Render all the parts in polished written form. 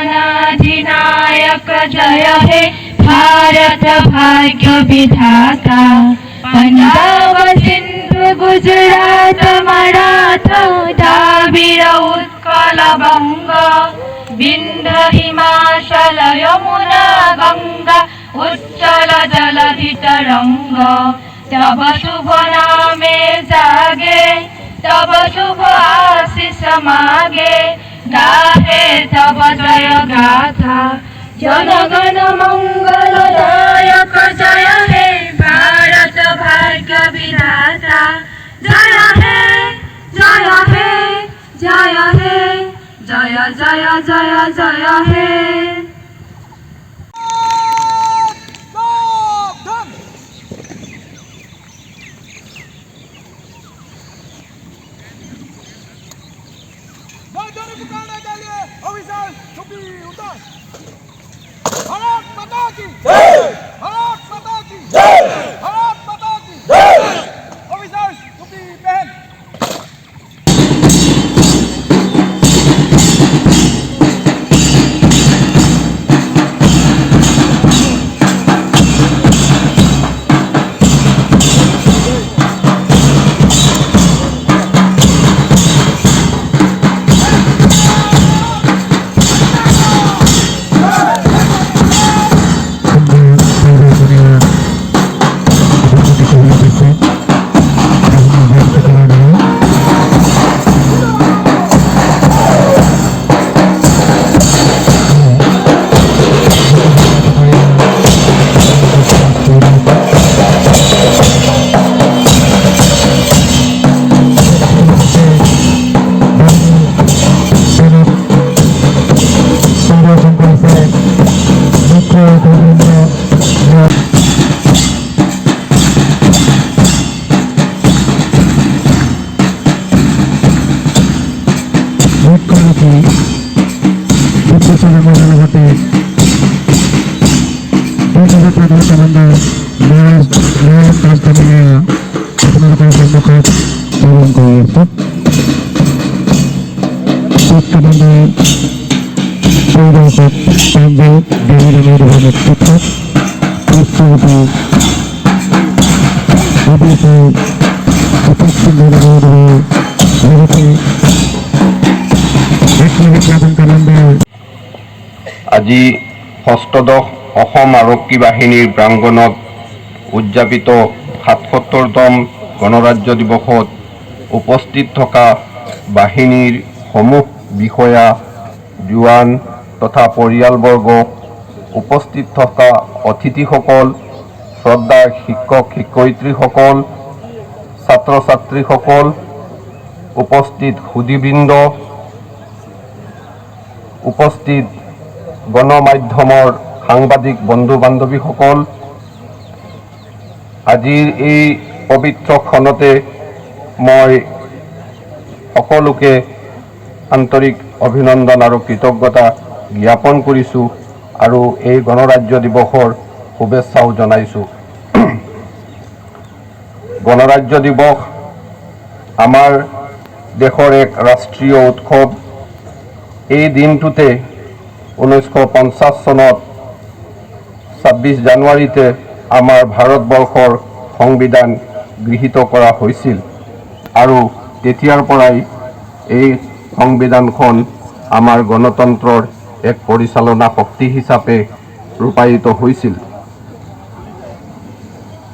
गणाधिनायक जय हे भारत भाग्य विधाता पंजाब सिंधु गुजरात मराठा द्राविड़ उत्कल बंग विंध्य हिमाचल यमुना गंगा उच्चल जलधि तरंग तब शुभ नामे जागे तब शुभ आशीष मागे गाहे तब जय गाथा जनगण मंगलदायक जय हे भारत भाग्य विधाता जय हे जय हे जय हे जय जय जय जय हे भारत माता की जय भारत माता की जय भारत माता की जय ऑफिसर्स टोपी पहन আজি ষষ্ঠদশ অসম আৰক্ষী বাহিনীৰ প্ৰাংগণত উদযাপিত ৭৭তম গণৰাজ্য দিৱসত উপস্থিত থকা বাহিনীৰ সমূহ বিষয়া জোৱান তথা পৰিয়ালবৰ্গ উপস্থিত থকা অতিথিসকল শ্ৰদ্ধাৰ শিক্ষক শিক্ষয়িত্ৰীসকল ছাত্ৰ ছাত্ৰীসকল উপস্থিত সুধীবৃন্দ উপস্থিত গণমাধ্যমৰ সাংবাদিক বন্ধু বান্ধৱীসকল আজিৰ এই পবিত্ৰ ক্ষণতে মই সকলোকে আন্তৰিক অভিনন্দন আৰু কৃতজ্ঞতা জ্ঞাপন কৰিছোঁ আৰু এই গণৰাজ্য দিৱসৰ শুভেচ্ছাও জনাইছোঁ। গণৰাজ্য দিৱস আমাৰ দেশৰ এক ৰাষ্ট্ৰীয় উৎসৱ। এই দিনটোতে 1950 চনত 26 জানুৱাৰীতে আমাৰ ভাৰতবৰ্ষৰ সংবিধান গৃহীত কৰা হৈছিল আৰু তেতিয়াৰ পৰাই এই সংবিধানখন আমাৰ গণতন্ত্ৰৰ এক পৰিচালনা শক্তি হিচাপে ৰূপায়িত হৈছিল।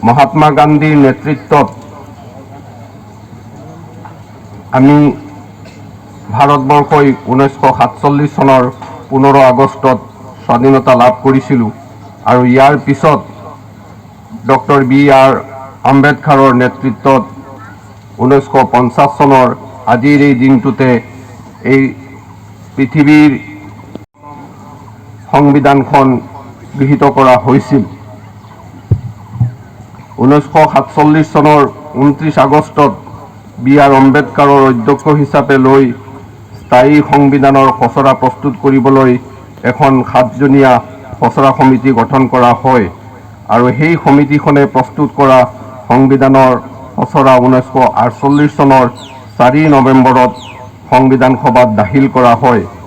মহাত্মা গান্ধীৰ নেতৃত্বত আমি ভাৰতবৰ্ষই 1947 চনৰ 15 আগষ্টত স্বাধীনতা লাভ কৰিছিলোঁ আৰু ইয়াৰ পিছত ডক্টৰ বি.আৰ. আম্বেদকাৰৰ নেতৃত্বত 1950 চনৰ আজিৰ এই দিনটোতে এই পৃথিৱীৰ সংবিধানখন গৃহীত কৰা হৈছিল। 1947 চনৰ 29 আগষ্টত বি.আৰ. আম্বেদকাৰৰ অধ্যক্ষ হিচাপে লৈ স্থায়ী সংবিধানৰ খচৰা প্ৰস্তুত কৰিবলৈ এখন 7জনীয়া খচৰা সমিতি গঠন কৰা হয় আৰু সেই সমিতিখনে প্ৰস্তুত কৰা সংবিধানৰ খচৰা 1948 চনৰ 4 নৱেম্বৰত সংবিধান সভাত দাখিল কৰা হয়।